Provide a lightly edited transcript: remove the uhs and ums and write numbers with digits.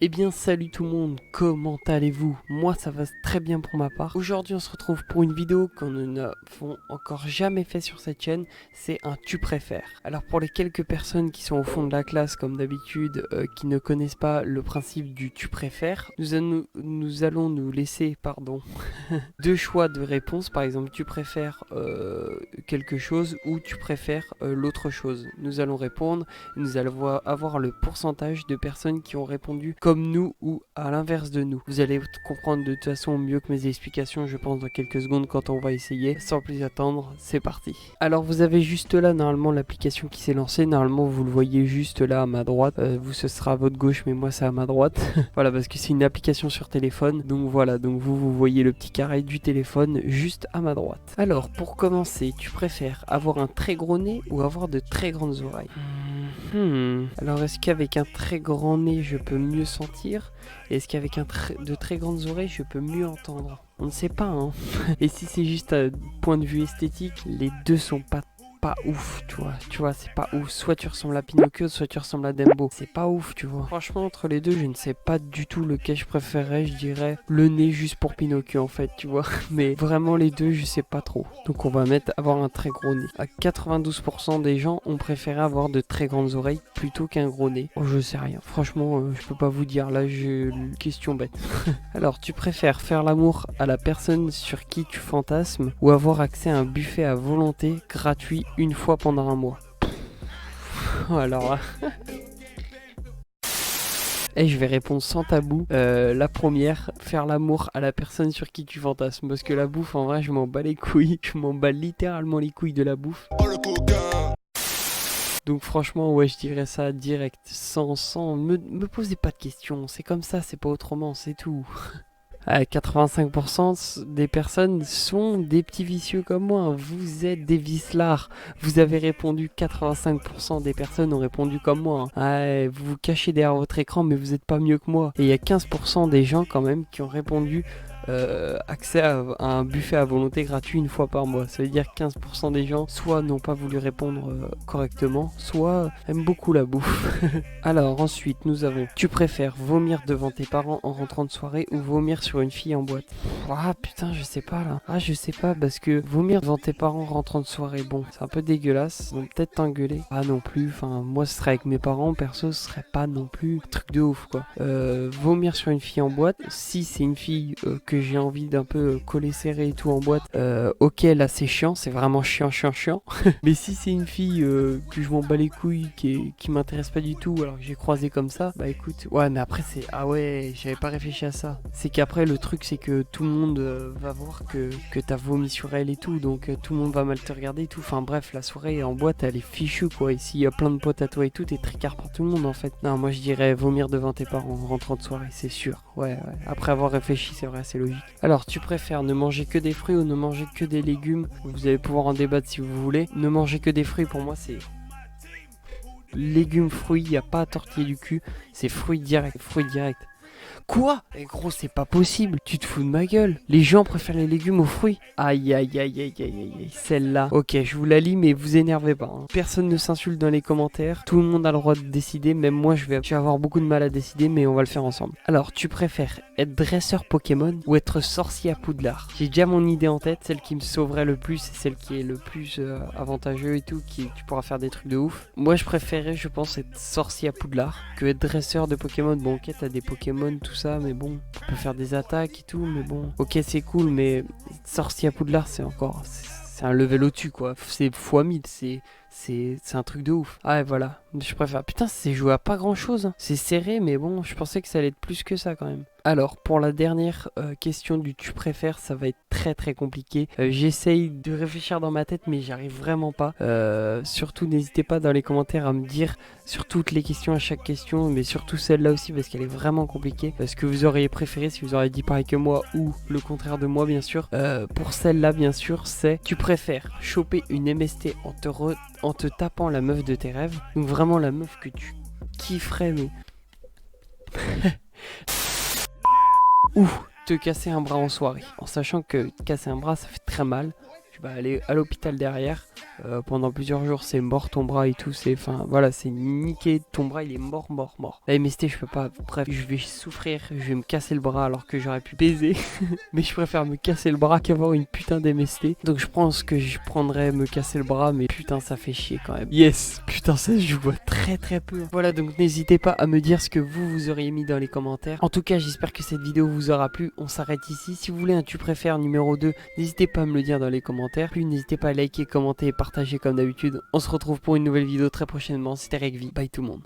Eh bien salut tout le monde, comment allez-vous? Moi ça va très bien pour ma part. Aujourd'hui on se retrouve pour une vidéo qu'on n'avons encore jamais fait sur cette chaîne, c'est un tu préfères. Alors pour les quelques personnes qui sont au fond de la classe comme d'habitude, qui ne connaissent pas le principe du tu préfères, nous allons nous laisser, deux choix de réponse. Par exemple tu préfères quelque chose ou tu préfères l'autre chose. Nous allons répondre, nous allons avoir le pourcentage de personnes qui ont répondu comme nous ou à l'inverse de nous. Vous allez comprendre de toute façon mieux que mes explications, je pense, dans quelques secondes quand on va essayer. Sans plus attendre, c'est parti. Alors vous avez juste là normalement l'application qui s'est lancée. Normalement vous le voyez juste là à ma droite. Vous ce sera à votre gauche mais moi c'est à ma droite. Voilà, parce que c'est une application sur téléphone. Donc voilà, donc vous voyez le petit carré du téléphone juste à ma droite. Alors pour commencer, tu préfères avoir un très gros nez ou avoir de très grandes oreilles? Alors est-ce qu'avec un très grand nez je peux mieux sentir? Et est-ce qu'avec de très grandes oreilles je peux mieux entendre? On ne sait pas, hein. Et si c'est juste un point de vue esthétique, les deux sont pas ouf, tu vois, c'est pas ouf. Soit tu ressembles à Pinocchio, soit tu ressembles à Dumbo. C'est pas ouf, tu vois. Franchement, entre les deux, je ne sais pas du tout lequel je préférerais. Je dirais le nez juste pour Pinocchio, en fait, tu vois. Mais vraiment, les deux, je sais pas trop. Donc, on va mettre avoir un très gros nez. À 92% des gens ont préféré avoir de très grandes oreilles plutôt qu'un gros nez. Oh, je sais rien. Franchement, je peux pas vous dire. Là, question bête. Alors, tu préfères faire l'amour à la personne sur qui tu fantasmes ou avoir accès à un buffet à volonté gratuit une fois pendant un mois? Alors, et je vais répondre sans tabou. La première, faire l'amour à la personne sur qui tu fantasmes. Parce que la bouffe, en vrai, je m'en bats les couilles. Je m'en bats littéralement les couilles de la bouffe. Donc franchement, ouais, je dirais ça direct. Sans me poser pas de questions. C'est comme ça, c'est pas autrement, c'est tout. 85% des personnes sont des petits vicieux comme moi. Vous êtes des vicelards. Vous avez répondu, 85% des personnes ont répondu comme moi. Vous vous cachez derrière votre écran, mais vous n'êtes pas mieux que moi. Et il y a 15% des gens quand même qui ont répondu accès à un buffet à volonté gratuit une fois par mois. Ça veut dire que 15% des gens soit n'ont pas voulu répondre correctement, soit aiment beaucoup la bouffe. Alors ensuite nous avons, tu préfères vomir devant tes parents en rentrant de soirée ou vomir sur une fille en boîte? Ah putain, je sais pas là. Ah, je sais pas, parce que vomir devant tes parents en rentrant de soirée, bon, c'est un peu dégueulasse, donc peut-être t'engueuler. Ah non plus, enfin moi ce serait avec mes parents, perso ce serait pas non plus un truc de ouf quoi. Vomir sur une fille en boîte, si c'est une fille que j'ai envie d'un peu coller serré et tout en boîte, ok là c'est chiant, c'est vraiment chiant. Mais si c'est une fille que je m'en bats les couilles, qui m'intéresse pas du tout, alors que j'ai croisé comme ça, bah écoute, ouais mais après c'est, ah ouais, j'avais pas réfléchi à ça. C'est qu'après le truc c'est que tout le monde va voir que t'as vomi sur elle et tout, donc tout le monde va mal te regarder et tout. Enfin bref, la soirée en boîte elle est fichue quoi, et s'il y a plein de potes à toi et tout, t'es tricard pour tout le monde en fait. Non, moi je dirais vomir devant tes parents en rentrant de soirée, c'est sûr. Ouais. Après avoir réfléchi, c'est vrai, c'est logique. Alors, tu préfères ne manger que des fruits ou ne manger que des légumes? Vous allez pouvoir en débattre si vous voulez. Ne manger que des fruits, pour moi, c'est légumes, fruits, il n'y a pas à tortiller du cul. C'est fruits direct, Quoi? Eh gros, c'est pas possible. Tu te fous de ma gueule. Les gens préfèrent les légumes aux fruits. Aïe. Celle-là. Ok, je vous la lis, mais vous énervez pas, hein. Personne ne s'insulte dans les commentaires. Tout le monde a le droit de décider. Même moi, je vais avoir beaucoup de mal à décider, mais on va le faire ensemble. Alors, tu préfères être dresseur Pokémon ou être sorcier à Poudlard? J'ai déjà mon idée en tête. Celle qui me sauverait le plus et celle qui est le plus avantageux et tout. Tu pourras faire des trucs de ouf. Moi, je préférais, je pense, être sorcier à Poudlard que être dresseur de Pokémon. Bon, ok, t'as des Pokémon, tout ça, mais bon, tu peux faire des attaques et tout, mais bon, ok, c'est cool, mais sorcier à Poudlard, c'est un level au-dessus quoi, c'est fois 1000, c'est un truc de ouf. Ah ouais, voilà, je préfère. Putain, c'est joué à pas grand chose, hein. C'est serré, mais bon, je pensais que ça allait être plus que ça quand même. Alors, pour la dernière question du tu préfères, ça va être très compliqué. J'essaye de réfléchir dans ma tête, mais j'arrive vraiment pas. Surtout, n'hésitez pas dans les commentaires à me dire sur toutes les questions, à chaque question, mais surtout celle-là aussi, parce qu'elle est vraiment compliquée. Parce que vous auriez préféré, si vous auriez dit pareil que moi, ou le contraire de moi, bien sûr. Pour celle-là, bien sûr, c'est tu préfères choper une MST en te tapant la meuf de tes rêves, donc vraiment la meuf que tu kifferais, mais ou te casser un bras en soirée, en sachant que casser un bras ça fait très mal. Tu vas aller à l'hôpital derrière, pendant plusieurs jours, c'est mort ton bras et tout, c'est, enfin, voilà, c'est niqué, ton bras il est mort, mort, mort. La MST, je peux pas, bref, je vais souffrir, je vais me casser le bras alors que j'aurais pu baiser, mais je préfère me casser le bras qu'avoir une putain d'MST. Donc je pense que je prendrais me casser le bras, mais putain, ça fait chier quand même. Yes, putain, ça je vois très très peu. Voilà, donc n'hésitez pas à me dire ce que vous auriez mis dans les commentaires. En tout cas, j'espère que cette vidéo vous aura plu. On s'arrête ici. Si vous voulez un tu préfères numéro 2, n'hésitez pas à me le dire dans les commentaires. Puis n'hésitez pas à liker, commenter et partager comme d'habitude. On se retrouve pour une nouvelle vidéo très prochainement. C'était Rekvi. Bye tout le monde.